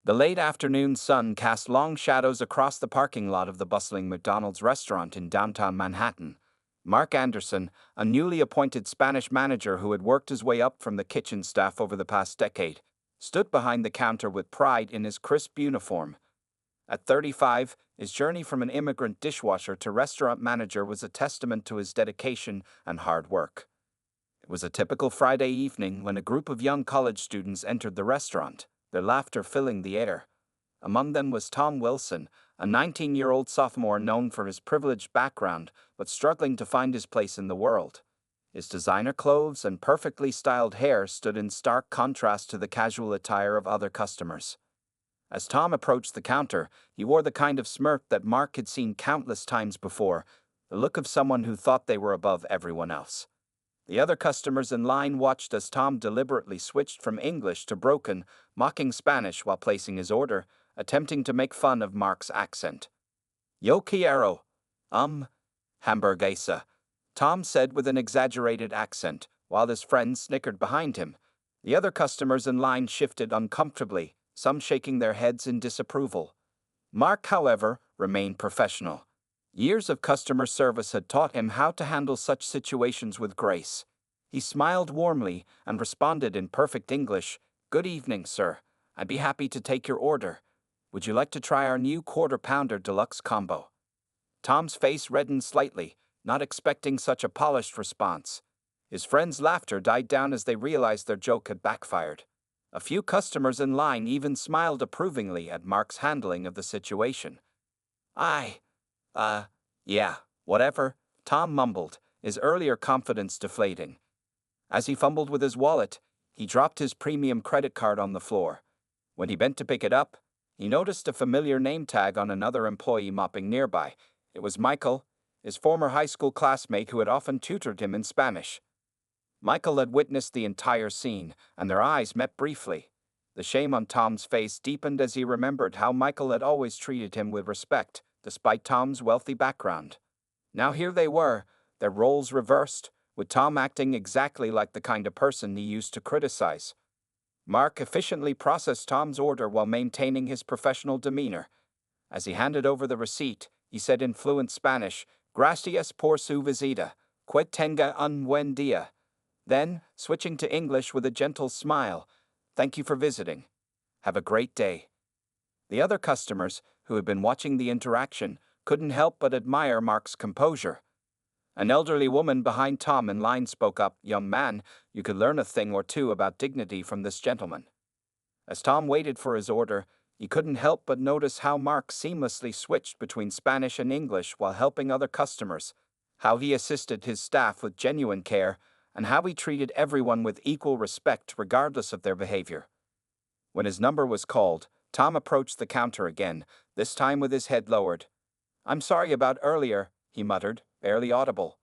The late afternoon sun cast long shadows across the parking lot of the bustling McDonald's restaurant in downtown Manhattan. Mark Anderson, a newly appointed Spanish manager who had worked his way up from the kitchen staff over the past decade, stood behind the counter with pride in his crisp uniform. At 35, his journey from an immigrant dishwasher to restaurant manager was a testament to his dedication and hard work. It was a typical Friday evening when a group of young college students entered the restaurant, their laughter filling the air. Among them was Tom Wilson, a 19-year-old sophomore known for his privileged background but struggling to find his place in the world. His designer clothes and perfectly styled hair stood in stark contrast to the casual attire of other customers. As Tom approached the counter, he wore the kind of smirk that Mark had seen countless times before, the look of someone who thought they were above everyone else. The other customers in line watched as Tom deliberately switched from English to broken, mocking Spanish while placing his order, attempting to make fun of Mark's accent. "Yo quiero, hamburguesa," Tom said with an exaggerated accent, while his friends snickered behind him. The other customers in line shifted uncomfortably, some shaking their heads in disapproval. Mark, however, remained professional. Years of customer service had taught him how to handle such situations with grace. He smiled warmly and responded in perfect English, "Good evening, sir. I'd be happy to take your order. Would you like to try our new quarter-pounder deluxe combo?" Tom's face reddened slightly, not expecting such a polished response. His friends' laughter died down as they realized their joke had backfired. A few customers in line even smiled approvingly at Mark's handling of the situation. Yeah, whatever," Tom mumbled, his earlier confidence deflating. As he fumbled with his wallet, he dropped his premium credit card on the floor. When he bent to pick it up, he noticed a familiar name tag on another employee mopping nearby. It was Michael, his former high school classmate who had often tutored him in Spanish. Michael had witnessed the entire scene, and their eyes met briefly. The shame on Tom's face deepened as he remembered how Michael had always treated him with respect, despite Tom's wealthy background. Now here they were, their roles reversed, with Tom acting exactly like the kind of person he used to criticize. Mark efficiently processed Tom's order while maintaining his professional demeanor. As he handed over the receipt, he said in fluent Spanish, "Gracias por su visita, que tenga un buen día." Then, switching to English with a gentle smile, "Thank you for visiting. Have a great day." The other customers, who had been watching the interaction, couldn't help but admire Mark's composure. An elderly woman behind Tom in line spoke up, "Young man, you could learn a thing or two about dignity from this gentleman." As Tom waited for his order, he couldn't help but notice how Mark seamlessly switched between Spanish and English while helping other customers, how he assisted his staff with genuine care, and how he treated everyone with equal respect regardless of their behavior. When his number was called, Tom approached the counter again, this time with his head lowered. "I'm sorry about earlier," he muttered, barely audible.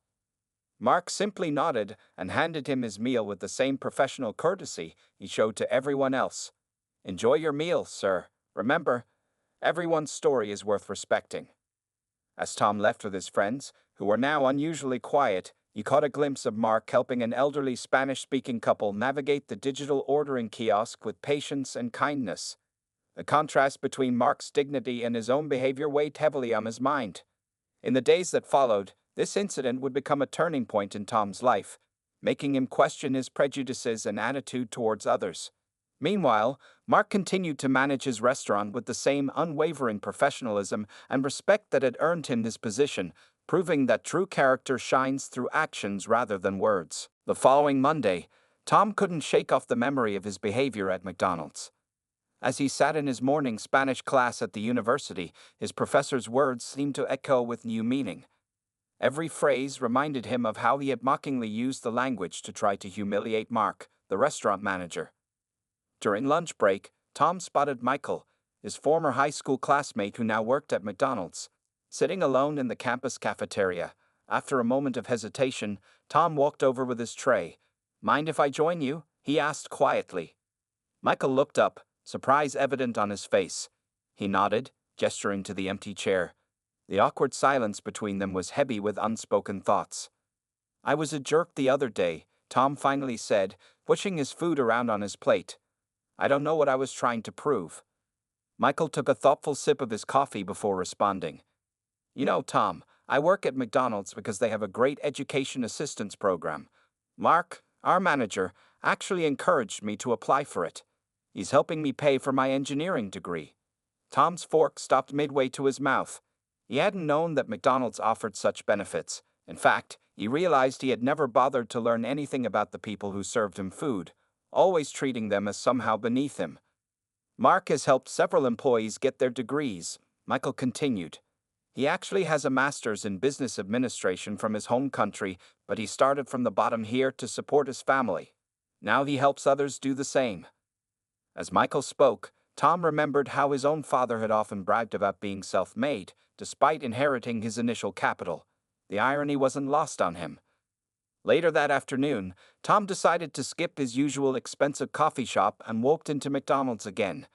Mark simply nodded and handed him his meal with the same professional courtesy he showed to everyone else. "Enjoy your meal, sir. Remember, everyone's story is worth respecting." As Tom left with his friends, who were now unusually quiet, he caught a glimpse of Mark helping an elderly Spanish-speaking couple navigate the digital ordering kiosk with patience and kindness. The contrast between Mark's dignity and his own behavior weighed heavily on his mind. In the days that followed, this incident would become a turning point in Tom's life, making him question his prejudices and attitude towards others. Meanwhile, Mark continued to manage his restaurant with the same unwavering professionalism and respect that had earned him this position, proving that true character shines through actions rather than words. The following Monday, Tom couldn't shake off the memory of his behavior at McDonald's. As he sat in his morning Spanish class at the university, his professor's words seemed to echo with new meaning. Every phrase reminded him of how he had mockingly used the language to try to humiliate Mark, the restaurant manager. During lunch break, Tom spotted Michael, his former high school classmate who now worked at McDonald's, sitting alone in the campus cafeteria. After a moment of hesitation, Tom walked over with his tray. "Mind if I join you?" he asked quietly. Michael looked up, surprise evident on his face. He nodded, gesturing to the empty chair. The awkward silence between them was heavy with unspoken thoughts. "I was a jerk the other day," Tom finally said, pushing his food around on his plate. "I don't know what I was trying to prove." Michael took a thoughtful sip of his coffee before responding. You know, Tom, I work at McDonald's because they have a great education assistance program. Mark, our manager, actually encouraged me to apply for it. He's helping me pay for my engineering degree. Tom's fork stopped midway to his mouth. He hadn't known that McDonald's offered such benefits. In fact, he realized he had never bothered to learn anything about the people who served him food, always treating them as somehow beneath him. Mark has helped several employees get their degrees, Michael continued. He actually has a master's in business administration from his home country, but he started from the bottom here to support his family. Now he helps others do the same. As Michael spoke, Tom remembered how his own father had often bragged about being self-made, despite inheriting his initial capital. The irony wasn't lost on him. Later that afternoon, Tom decided to skip his usual expensive coffee shop and walked into McDonald's again.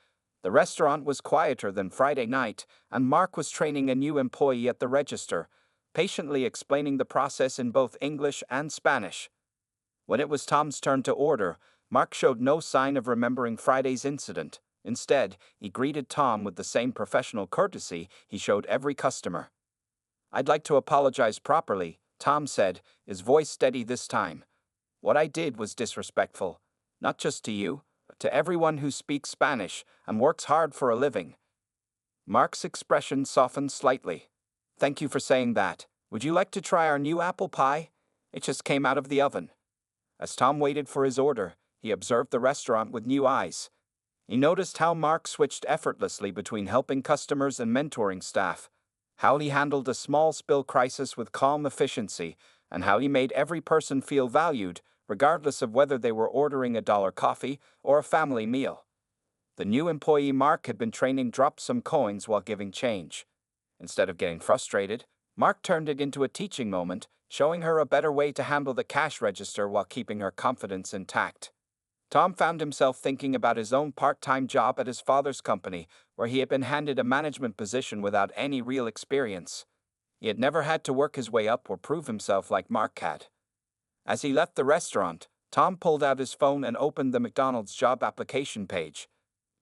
The restaurant was quieter than Friday night, and Mark was training a new employee at the register, patiently explaining the process in both English and Spanish. When it was Tom's turn to order, Mark showed no sign of remembering Friday's incident. Instead, he greeted Tom with the same professional courtesy he showed every customer. "I'd like to apologize properly," Tom said, his voice steady this time. "What I did was disrespectful, not just to you, but to everyone who speaks Spanish and works hard for a living." Mark's expression softened slightly. "Thank you for saying that. Would you like to try our new apple pie? It just came out of the oven." As Tom waited for his order, he observed the restaurant with new eyes. He noticed how Mark switched effortlessly between helping customers and mentoring staff, how he handled a small spill crisis with calm efficiency, and how he made every person feel valued, regardless of whether they were ordering a dollar coffee or a family meal. The new employee Mark had been training dropped some coins while giving change. Instead of getting frustrated, Mark turned it into a teaching moment, showing her a better way to handle the cash register while keeping her confidence intact. Tom found himself thinking about his own part-time job at his father's company, where he had been handed a management position without any real experience. He had never had to work his way up or prove himself like Mark had. As he left the restaurant, Tom pulled out his phone and opened the McDonald's job application page.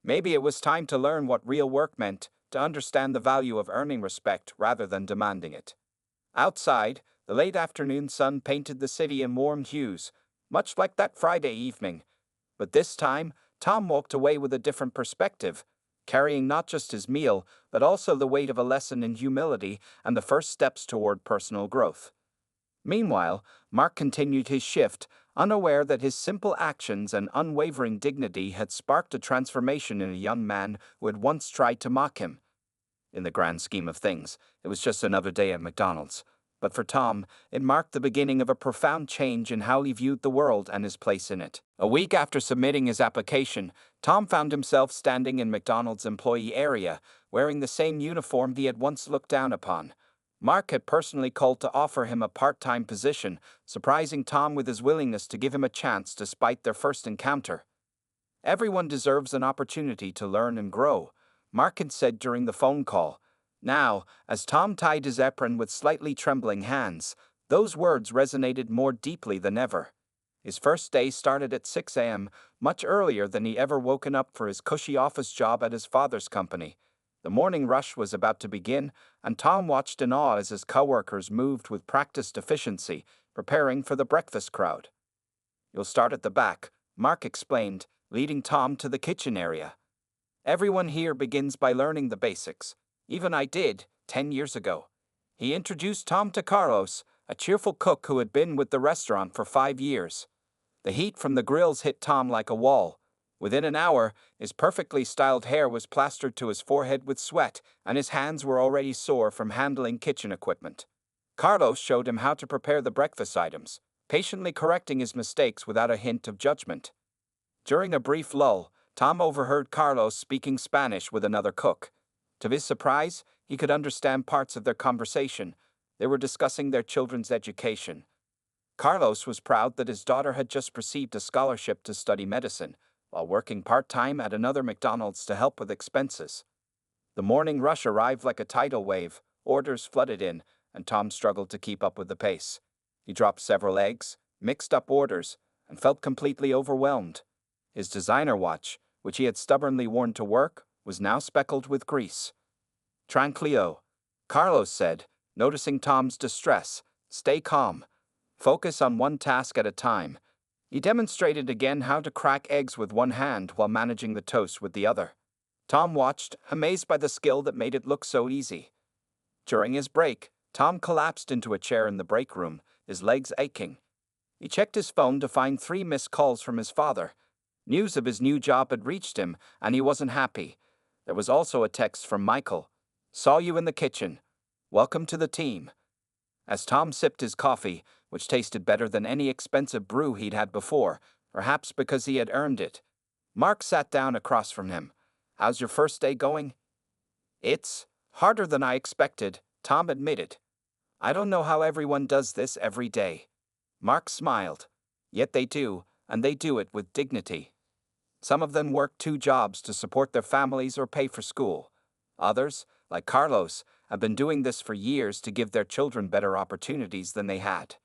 Maybe it was time to learn what real work meant, to understand the value of earning respect rather than demanding it. Outside, the late afternoon sun painted the city in warm hues, much like that Friday evening. But this time, Tom walked away with a different perspective, carrying not just his meal, but also the weight of a lesson in humility and the first steps toward personal growth. Meanwhile, Mark continued his shift, unaware that his simple actions and unwavering dignity had sparked a transformation in a young man who had once tried to mock him. In the grand scheme of things, it was just another day at McDonald's. But for Tom, it marked the beginning of a profound change in how he viewed the world and his place in it. A week after submitting his application, Tom found himself standing in McDonald's employee area, wearing the same uniform he had once looked down upon. Mark had personally called to offer him a part-time position, surprising Tom with his willingness to give him a chance despite their first encounter. "Everyone deserves an opportunity to learn and grow," Mark had said during the phone call. Now, as Tom tied his apron with slightly trembling hands, those words resonated more deeply than ever. His first day started at 6 a.m., much earlier than he ever woken up for his cushy office job at his father's company. The morning rush was about to begin, and Tom watched in awe as his coworkers moved with practiced efficiency, preparing for the breakfast crowd. "You'll start at the back," Mark explained, leading Tom to the kitchen area. "Everyone here begins by learning the basics. Even I did, 10 years ago." He introduced Tom to Carlos, a cheerful cook who had been with the restaurant for 5 years. The heat from the grills hit Tom like a wall. Within an hour, his perfectly styled hair was plastered to his forehead with sweat, and his hands were already sore from handling kitchen equipment. Carlos showed him how to prepare the breakfast items, patiently correcting his mistakes without a hint of judgment. During a brief lull, Tom overheard Carlos speaking Spanish with another cook. To his surprise, he could understand parts of their conversation. They were discussing their children's education. Carlos was proud that his daughter had just received a scholarship to study medicine, while working part-time at another McDonald's to help with expenses. The morning rush arrived like a tidal wave, orders flooded in, and Tom struggled to keep up with the pace. He dropped several eggs, mixed up orders, and felt completely overwhelmed. His designer watch, which he had stubbornly worn to work, was now speckled with grease. "Tranquilo," Carlos said, noticing Tom's distress. "Stay calm. Focus on one task at a time." He demonstrated again how to crack eggs with one hand while managing the toast with the other. Tom watched, amazed by the skill that made it look so easy. During his break, Tom collapsed into a chair in the break room, his legs aching. He checked his phone to find 3 missed calls from his father. News of his new job had reached him, and he wasn't happy. There was also a text from Michael. "Saw you in the kitchen. Welcome to the team." As Tom sipped his coffee, which tasted better than any expensive brew he'd had before, perhaps because he had earned it, Mark sat down across from him. "How's your first day going?" "It's harder than I expected," Tom admitted. "I don't know how everyone does this every day." Mark smiled. "Yet they do, and they do it with dignity. Some of them work 2 jobs to support their families or pay for school. Others, like Carlos, have been doing this for years to give their children better opportunities than they had."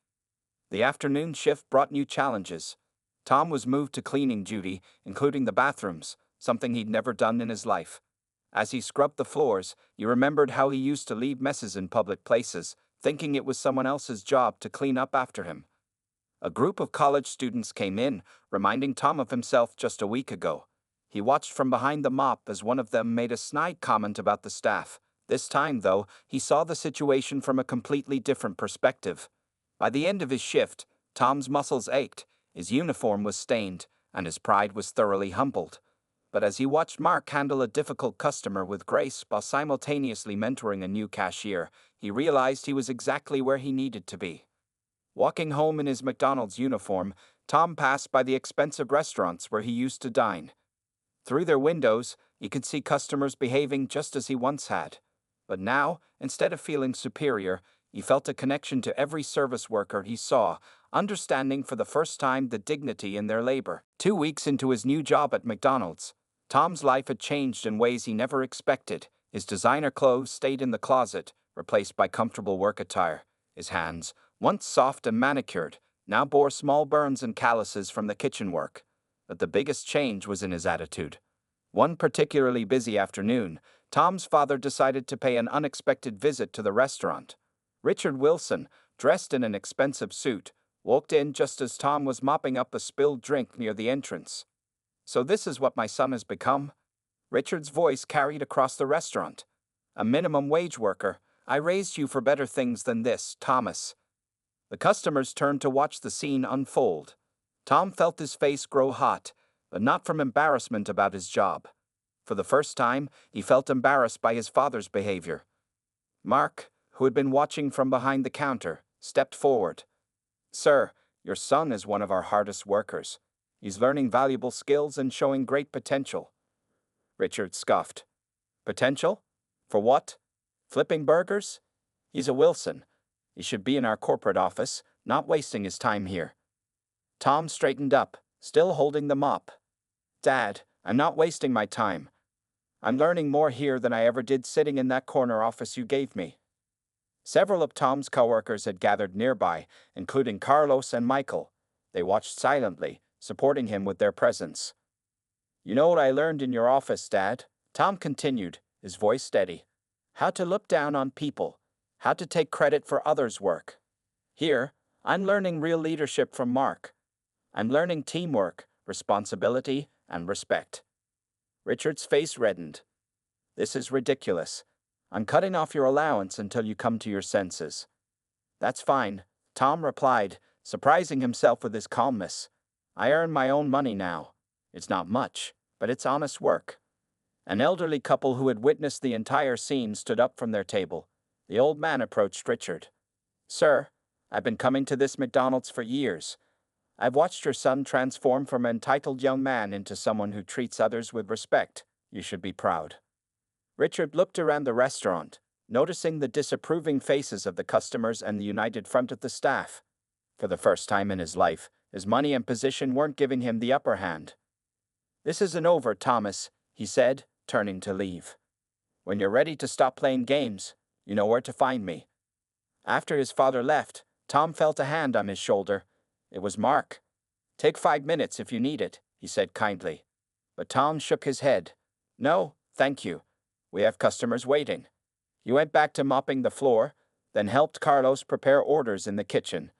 The afternoon shift brought new challenges. Tom was moved to cleaning duty, including the bathrooms, something he'd never done in his life. As he scrubbed the floors, he remembered how he used to leave messes in public places, thinking it was someone else's job to clean up after him. A group of college students came in, reminding Tom of himself just a week ago. He watched from behind the mop as one of them made a snide comment about the staff. This time, though, he saw the situation from a completely different perspective. By the end of his shift, Tom's muscles ached, his uniform was stained, and his pride was thoroughly humbled. But as he watched Mark handle a difficult customer with grace while simultaneously mentoring a new cashier, he realized he was exactly where he needed to be. Walking home in his McDonald's uniform, Tom passed by the expensive restaurants where he used to dine. Through their windows, he could see customers behaving just as he once had. But now, instead of feeling superior, he felt a connection to every service worker he saw, understanding for the first time the dignity in their labor. 2 weeks into his new job at McDonald's, Tom's life had changed in ways he never expected. His designer clothes stayed in the closet, replaced by comfortable work attire. His hands, once soft and manicured, now bore small burns and calluses from the kitchen work. But the biggest change was in his attitude. One particularly busy afternoon, Tom's father decided to pay an unexpected visit to the restaurant. Richard Wilson, dressed in an expensive suit, walked in just as Tom was mopping up a spilled drink near the entrance. "So this is what my son has become?" Richard's voice carried across the restaurant. "A minimum wage worker. I raised you for better things than this, Thomas." The customers turned to watch the scene unfold. Tom felt his face grow hot, but not from embarrassment about his job. For the first time, he felt embarrassed by his father's behavior. Mark, who had been watching from behind the counter, stepped forward. "Sir, your son is one of our hardest workers. He's learning valuable skills and showing great potential." Richard scoffed. "Potential? For what? Flipping burgers? He's a Wilson. He should be in our corporate office, not wasting his time here." Tom straightened up, still holding the mop. "Dad, I'm not wasting my time. I'm learning more here than I ever did sitting in that corner office you gave me." Several of Tom's coworkers had gathered nearby, including Carlos and Michael. They watched silently, supporting him with their presence. "You know what I learned in your office, Dad?" Tom continued, his voice steady. "How to look down on people, how to take credit for others' work. Here, I'm learning real leadership from Mark. I'm learning teamwork, responsibility, and respect." Richard's face reddened. "This is ridiculous. I'm cutting off your allowance until you come to your senses." "That's fine," Tom replied, surprising himself with his calmness. "I earn my own money now. It's not much, but it's honest work." An elderly couple who had witnessed the entire scene stood up from their table. The old man approached Richard. "Sir, I've been coming to this McDonald's for years. I've watched your son transform from an entitled young man into someone who treats others with respect. You should be proud." Richard looked around the restaurant, noticing the disapproving faces of the customers and the united front of the staff. For the first time in his life, his money and position weren't giving him the upper hand. "This isn't over, Thomas," he said, turning to leave. "When you're ready to stop playing games, you know where to find me." After his father left, Tom felt a hand on his shoulder. It was Mark. "Take 5 minutes if you need it," he said kindly. But Tom shook his head. "No, "Thank you. We have customers waiting." He went back to mopping the floor, then helped Carlos prepare orders in the kitchen.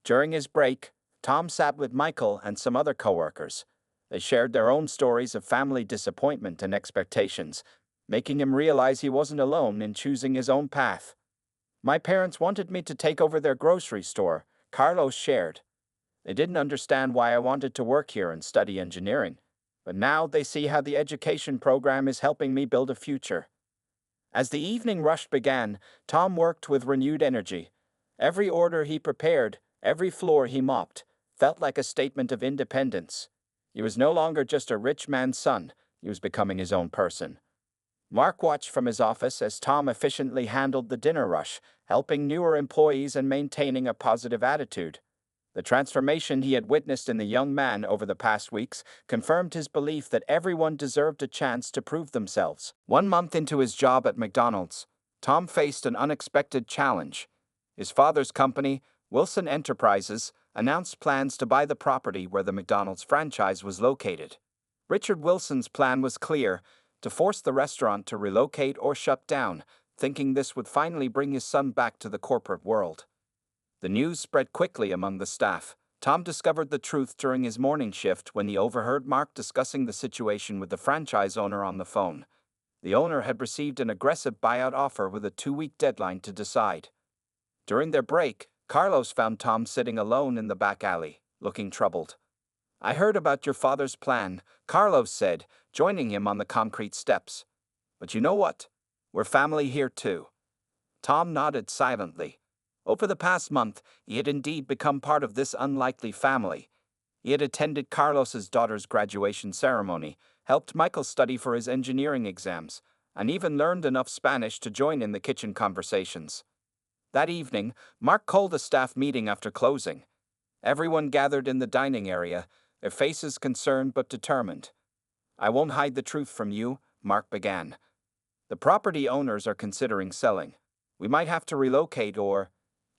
During his break, Tom sat with Michael and some other coworkers. They shared their own stories of family disappointment and expectations, making him realize he wasn't alone in choosing his own path. "My parents wanted me to take over their grocery store," Carlos shared. "They didn't understand why I wanted to work here and study engineering, but now they see how the education program is helping me build a future." As the evening rush began, Tom worked with renewed energy. Every order he prepared, every floor he mopped, felt like a statement of independence. He was no longer just a rich man's son, he was becoming his own person. Mark watched from his office as Tom efficiently handled the dinner rush, helping newer employees and maintaining a positive attitude. The transformation he had witnessed in the young man over the past weeks confirmed his belief that everyone deserved a chance to prove themselves. 1 month into his job at McDonald's, Tom faced an unexpected challenge. His father's company, Wilson Enterprises, announced plans to buy the property where the McDonald's franchise was located. Richard Wilson's plan was clear: to force the restaurant to relocate or shut down, thinking this would finally bring his son back to the corporate world. The news spread quickly among the staff. Tom discovered the truth during his morning shift when he overheard Mark discussing the situation with the franchise owner on the phone. The owner had received an aggressive buyout offer with a 2-week deadline to decide. During their break, Carlos found Tom sitting alone in the back alley, looking troubled. "I heard about your father's plan," Carlos said, joining him on the concrete steps. "But you know what? We're family here too." Tom nodded silently. Over the past month, he had indeed become part of this unlikely family. He had attended Carlos's daughter's graduation ceremony, helped Michael study for his engineering exams, and even learned enough Spanish to join in the kitchen conversations. That evening, Mark called a staff meeting after closing. Everyone gathered in the dining area, their faces concerned but determined. "I won't hide the truth from you," Mark began. "The property owners are considering selling. We might have to relocate or—"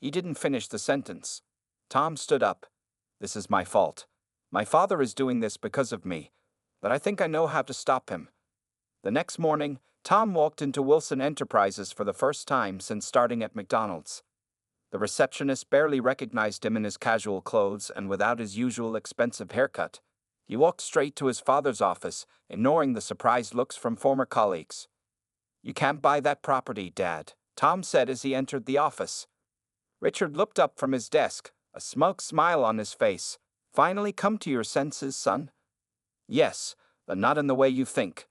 He didn't finish the sentence. Tom stood up. "This is my fault. My father is doing this because of me, but I think I know how to stop him." The next morning, Tom walked into Wilson Enterprises for the first time since starting at McDonald's. The receptionist barely recognized him in his casual clothes and without his usual expensive haircut. He walked straight to his father's office, ignoring the surprised looks from former colleagues. "You can't buy that property, Dad," Tom said as he entered the office. Richard looked up from his desk, a smug smile on his face. "Finally come to your senses, son?" "Yes, but not in the way you think."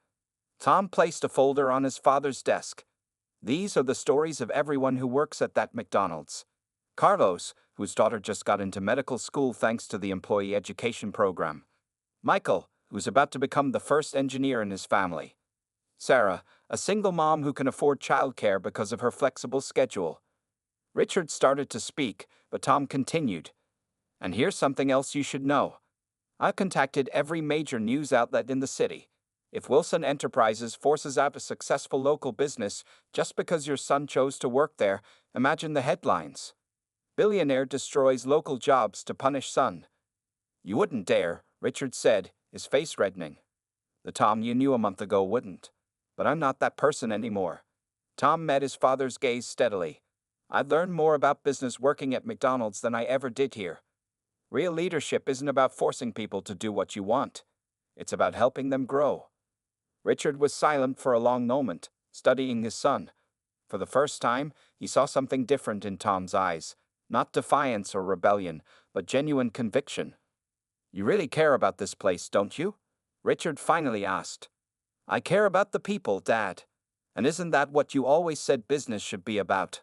Tom placed a folder on his father's desk. "These are the stories of everyone who works at that McDonald's. Carlos, whose daughter just got into medical school thanks to the employee education program. Michael, who's about to become the first engineer in his family. Sarah, a single mom who can afford childcare because of her flexible schedule." Richard started to speak, but Tom continued. "And here's something else you should know. I've contacted every major news outlet in the city. If Wilson Enterprises forces out a successful local business just because your son chose to work there, imagine the headlines. Billionaire destroys local jobs to punish son." "You wouldn't dare," Richard said, his face reddening. "The Tom you knew a month ago wouldn't. But I'm not that person anymore." Tom met his father's gaze steadily. "I've learned more about business working at McDonald's than I ever did here. Real leadership isn't about forcing people to do what you want. It's about helping them grow." Richard was silent for a long moment, studying his son. For the first time, he saw something different in Tom's eyes. Not defiance or rebellion, but genuine conviction. "You really care about this place, don't you?" Richard finally asked. "I care about the people, Dad. And isn't that what you always said business should be about?"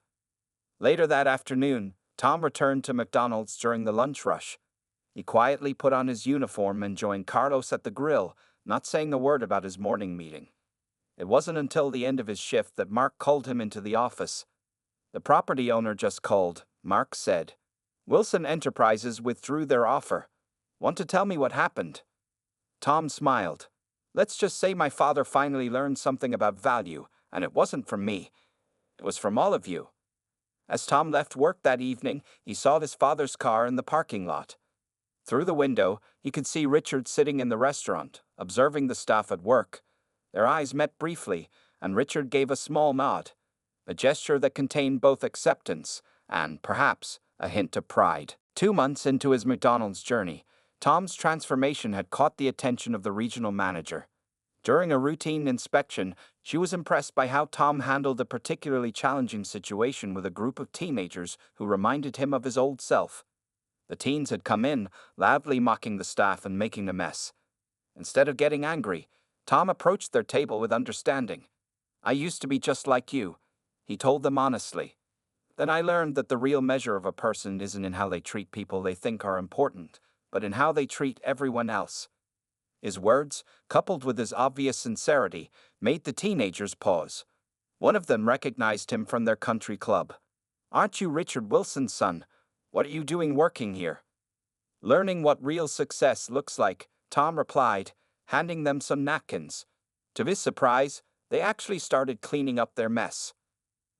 Later that afternoon, Tom returned to McDonald's during the lunch rush. He quietly put on his uniform and joined Carlos at the grill, not saying a word about his morning meeting. It wasn't until the end of his shift that Mark called him into the office. "The property owner just called," Mark said. "Wilson Enterprises withdrew their offer. Want to tell me what happened?" Tom smiled. "Let's just say my father finally learned something about value, and it wasn't from me. It was from all of you." As Tom left work that evening, he saw his father's car in the parking lot. Through the window, he could see Richard sitting in the restaurant, observing the staff at work. Their eyes met briefly, and Richard gave a small nod, a gesture that contained both acceptance and, perhaps, a hint of pride. 2 months into his McDonald's journey, Tom's transformation had caught the attention of the regional manager. During a routine inspection, she was impressed by how Tom handled a particularly challenging situation with a group of teenagers who reminded him of his old self. The teens had come in, loudly mocking the staff and making a mess. Instead of getting angry, Tom approached their table with understanding. "I used to be just like you," he told them honestly. "Then I learned that the real measure of a person isn't in how they treat people they think are important, but in how they treat everyone else." His words, coupled with his obvious sincerity, made the teenagers pause. One of them recognized him from their country club. "Aren't you Richard Wilson's son? What are you doing working here?" Learning what real success looks like, Tom replied, handing them some napkins. To his surprise, they actually started cleaning up their mess.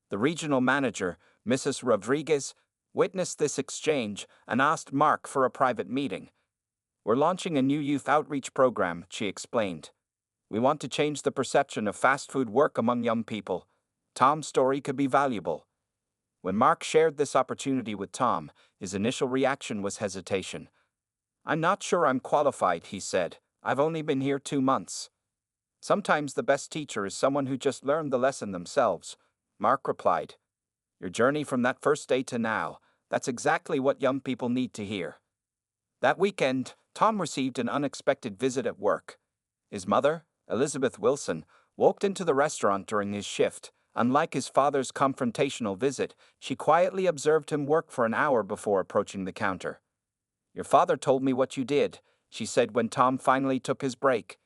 The regional manager, Mrs. Rodriguez, witnessed this exchange and asked Mark for a private meeting. "We're launching a new youth outreach program," she explained. "We want to change the perception of fast food work among young people. Tom's story could be valuable." When Mark shared this opportunity with Tom, his initial reaction was hesitation. "I'm not sure I'm qualified," he said. "I've only been here 2 months." "Sometimes the best teacher is someone who just learned the lesson themselves," Mark replied. "Your journey from that first day to now, that's exactly what young people need to hear." That weekend, Tom received an unexpected visit at work. His mother, Elizabeth Wilson, walked into the restaurant during his shift. Unlike his father's confrontational visit, she quietly observed him work for an hour before approaching the counter. "Your father told me what you did," she said when Tom finally took his break.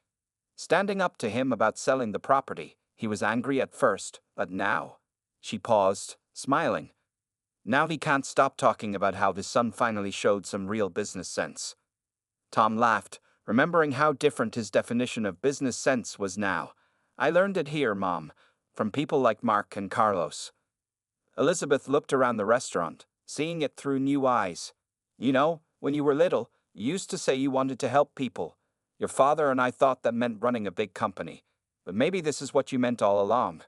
Standing up to him about selling the property, he was angry at first, but now. She paused, smiling. Now he can't stop talking about how his son finally showed some real business sense. Tom laughed, remembering how different his definition of business sense was now. "I learned it here, Mom, from people like Mark and Carlos." Elizabeth looked around the restaurant, seeing it through new eyes. "You know, when you were little, you used to say you wanted to help people. Your father and I thought that meant running a big company, but maybe this is what you meant all along."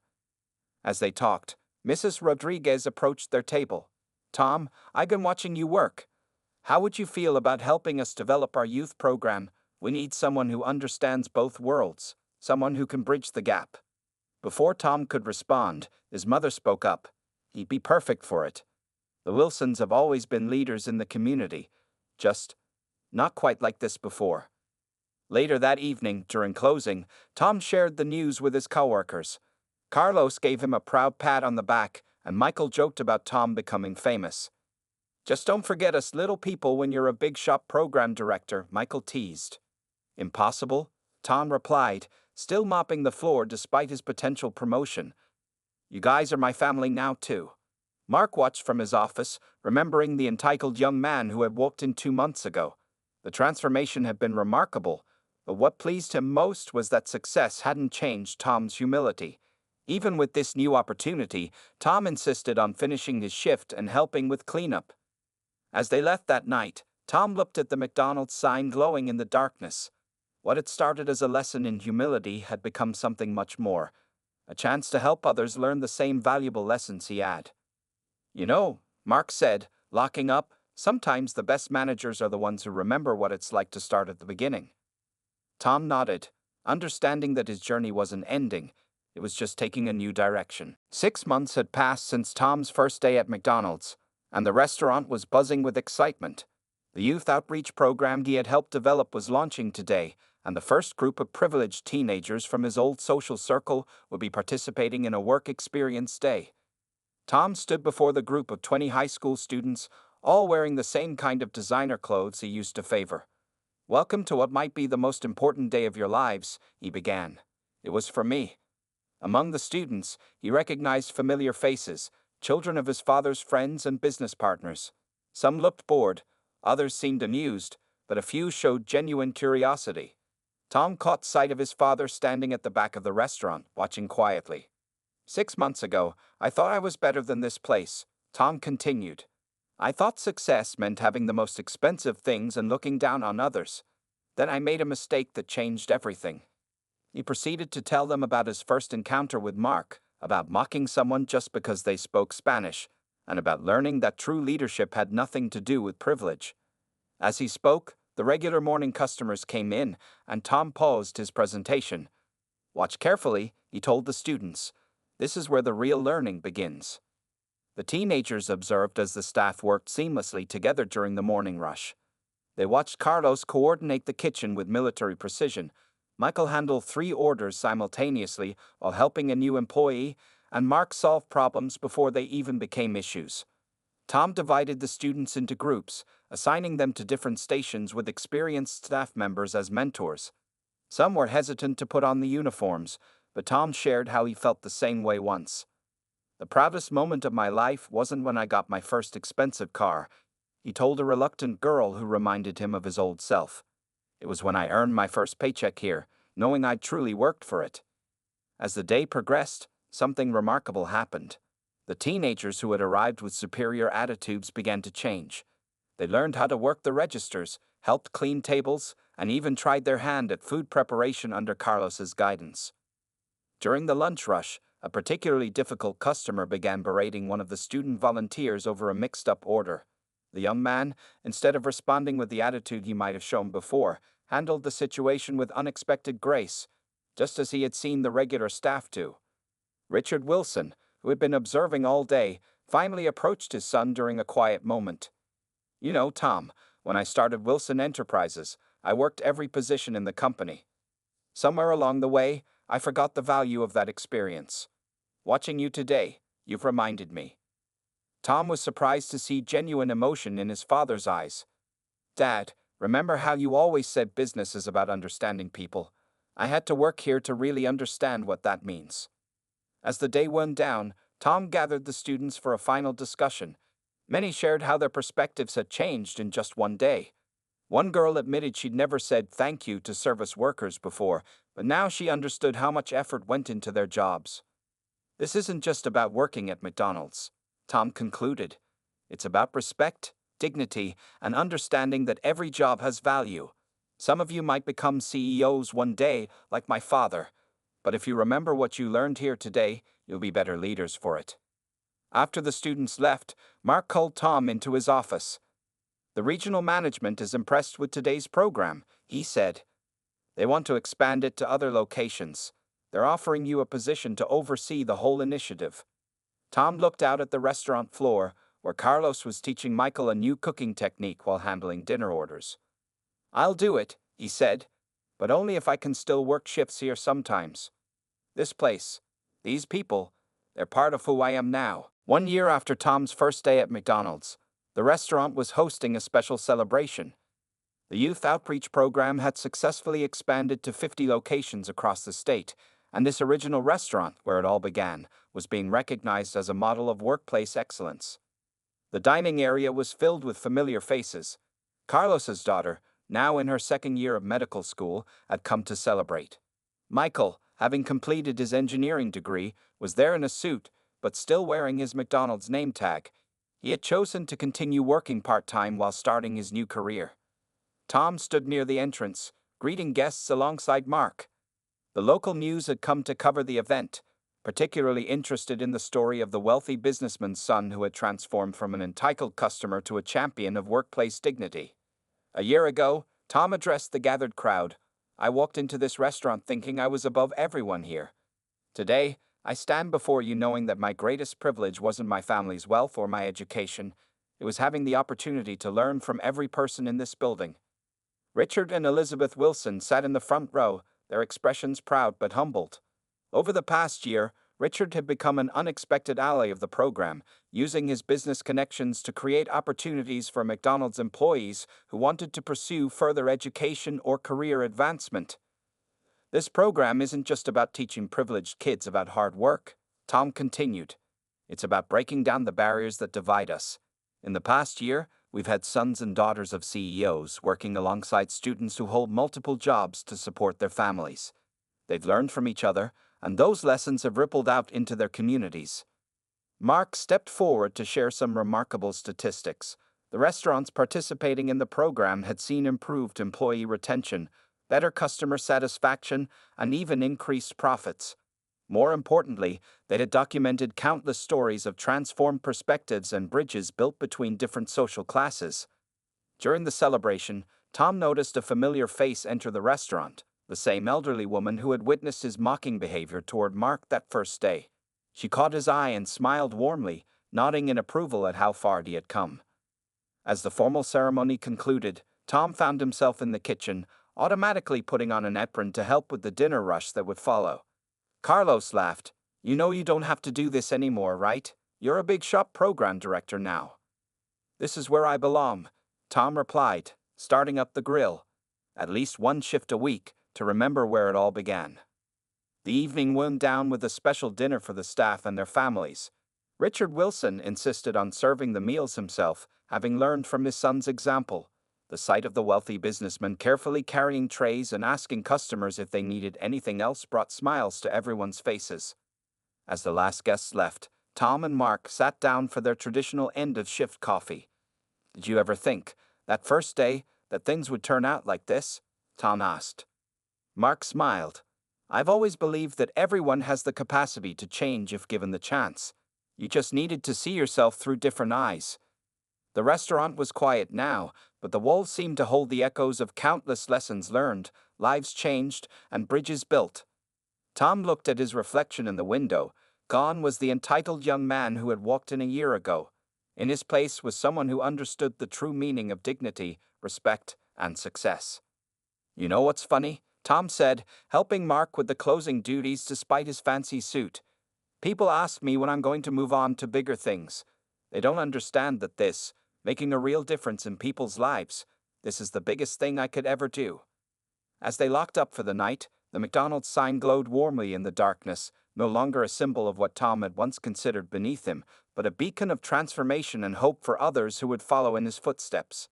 As they talked, Mrs. Rodriguez approached their table. "Tom, I've been watching you work. How would you feel about helping us develop our youth program? We need someone who understands both worlds, someone who can bridge the gap." Before Tom could respond, his mother spoke up. "He'd be perfect for it. The Wilsons have always been leaders in the community, just not quite like this before." Later that evening, during closing, Tom shared the news with his coworkers. Carlos gave him a proud pat on the back, and Michael joked about Tom becoming famous. "Just don't forget us little people when you're a big shop program director," Michael teased. "Impossible," Tom replied, still mopping the floor despite his potential promotion. "You guys are my family now, too." Mark watched from his office, remembering the entitled young man who had walked in 2 months ago. The transformation had been remarkable, but what pleased him most was that success hadn't changed Tom's humility. Even with this new opportunity, Tom insisted on finishing his shift and helping with cleanup. As they left that night, Tom looked at the McDonald's sign glowing in the darkness. What had started as a lesson in humility had become something much more, a chance to help others learn the same valuable lessons he had. "You know," Mark said, locking up, "sometimes the best managers are the ones who remember what it's like to start at the beginning." Tom nodded, understanding that his journey wasn't ending. It was just taking a new direction. 6 months had passed since Tom's first day at McDonald's, and the restaurant was buzzing with excitement. The youth outreach program he had helped develop was launching today, and the first group of privileged teenagers from his old social circle would be participating in a work experience day. Tom stood before the group of 20 high school students, all wearing the same kind of designer clothes he used to favor. "Welcome to what might be the most important day of your lives," he began. "It was for me." Among the students, he recognized familiar faces, children of his father's friends and business partners. Some looked bored, others seemed amused, but a few showed genuine curiosity. Tom caught sight of his father standing at the back of the restaurant, watching quietly. "6 months ago, I thought I was better than this place," Tom continued. "I thought success meant having the most expensive things and looking down on others. Then I made a mistake that changed everything." He proceeded to tell them about his first encounter with Mark, about mocking someone just because they spoke Spanish, and about learning that true leadership had nothing to do with privilege. As he spoke, the regular morning customers came in, and Tom paused his presentation. "Watch carefully," he told the students. "This is where the real learning begins." The teenagers observed as the staff worked seamlessly together during the morning rush. They watched Carlos coordinate the kitchen with military precision, Michael handle 3 orders simultaneously while helping a new employee, and Mark solve problems before they even became issues. Tom divided the students into groups, assigning them to different stations with experienced staff members as mentors. Some were hesitant to put on the uniforms, but Tom shared how he felt the same way once. "The proudest moment of my life wasn't when I got my first expensive car," he told a reluctant girl who reminded him of his old self. "It was when I earned my first paycheck here, knowing I'd truly worked for it." As the day progressed, something remarkable happened. The teenagers who had arrived with superior attitudes began to change. They learned how to work the registers, helped clean tables, and even tried their hand at food preparation under Carlos's guidance. During the lunch rush, a particularly difficult customer began berating one of the student volunteers over a mixed-up order. The young man, instead of responding with the attitude he might have shown before, handled the situation with unexpected grace, just as he had seen the regular staff do. Richard Wilson, who had been observing all day, finally approached his son during a quiet moment. "You know, Tom, when I started Wilson Enterprises, I worked every position in the company. Somewhere along the way, I forgot the value of that experience. Watching you today, you've reminded me." Tom was surprised to see genuine emotion in his father's eyes. "Dad, remember how you always said business is about understanding people? I had to work here to really understand what that means." As the day wound down, Tom gathered the students for a final discussion. Many shared how their perspectives had changed in just one day. One girl admitted she'd never said thank you to service workers before, but now she understood how much effort went into their jobs. "This isn't just about working at McDonald's," Tom concluded. "It's about respect, dignity, and understanding that every job has value. Some of you might become CEOs one day, like my father, but if you remember what you learned here today, you'll be better leaders for it." After the students left, Mark called Tom into his office. "The regional management is impressed with today's program," he said. "They want to expand it to other locations. They're offering you a position to oversee the whole initiative." Tom looked out at the restaurant floor, where Carlos was teaching Michael a new cooking technique while handling dinner orders. "I'll do it," he said, "but only if I can still work shifts here sometimes. This place, these people, they're part of who I am now." 1 year after Tom's first day at McDonald's, the restaurant was hosting a special celebration. The youth outreach program had successfully expanded to 50 locations across the state, and this original restaurant, where it all began, was being recognized as a model of workplace excellence. The dining area was filled with familiar faces. Carlos's daughter, now in her 2nd year of medical school, had come to celebrate. Michael, having completed his engineering degree, was there in a suit, but still wearing his McDonald's name tag. He had chosen to continue working part-time while starting his new career. Tom stood near the entrance, greeting guests alongside Mark. The local news had come to cover the event, particularly interested in the story of the wealthy businessman's son who had transformed from an entitled customer to a champion of workplace dignity. A year ago, Tom addressed the gathered crowd. "I walked into this restaurant thinking I was above everyone here. Today, I stand before you knowing that my greatest privilege wasn't my family's wealth or my education. It was having the opportunity to learn from every person in this building." Richard and Elizabeth Wilson sat in the front row, their expressions proud but humbled. Over the past year, Richard had become an unexpected ally of the program, using his business connections to create opportunities for McDonald's employees who wanted to pursue further education or career advancement. "This program isn't just about teaching privileged kids about hard work," Tom continued. "It's about breaking down the barriers that divide us. In the past year, we've had sons and daughters of CEOs working alongside students who hold multiple jobs to support their families. They've learned from each other, and those lessons have rippled out into their communities." Mark stepped forward to share some remarkable statistics. The restaurants participating in the program had seen improved employee retention, better customer satisfaction, and even increased profits. More importantly, they had documented countless stories of transformed perspectives and bridges built between different social classes. During the celebration, Tom noticed a familiar face enter the restaurant, the same elderly woman who had witnessed his mocking behavior toward Mark that first day. She caught his eye and smiled warmly, nodding in approval at how far he had come. As the formal ceremony concluded, Tom found himself in the kitchen, automatically putting on an apron to help with the dinner rush that would follow. Carlos laughed. "You know you don't have to do this anymore, right? You're a big shop program director now." "This is where I belong," Tom replied, starting up the grill. At least one shift a week, to remember where it all began. The evening wound down with a special dinner for the staff and their families. Richard Wilson insisted on serving the meals himself, having learned from his son's example. The sight of the wealthy businessman carefully carrying trays and asking customers if they needed anything else brought smiles to everyone's faces. As the last guests left, Tom and Mark sat down for their traditional end-of-shift coffee. "Did you ever think, that first day, that things would turn out like this?" Tom asked. Mark smiled. "I've always believed that everyone has the capacity to change if given the chance. You just needed to see yourself through different eyes." The restaurant was quiet now, but the walls seemed to hold the echoes of countless lessons learned, lives changed, and bridges built. Tom looked at his reflection in the window. Gone was the entitled young man who had walked in a year ago. In his place was someone who understood the true meaning of dignity, respect, and success. "You know what's funny?" Tom said, helping Mark with the closing duties despite his fancy suit. "People ask me when I'm going to move on to bigger things. They don't understand that this, making a real difference in people's lives, this is the biggest thing I could ever do." As they locked up for the night, the McDonald's sign glowed warmly in the darkness, no longer a symbol of what Tom had once considered beneath him, but a beacon of transformation and hope for others who would follow in his footsteps.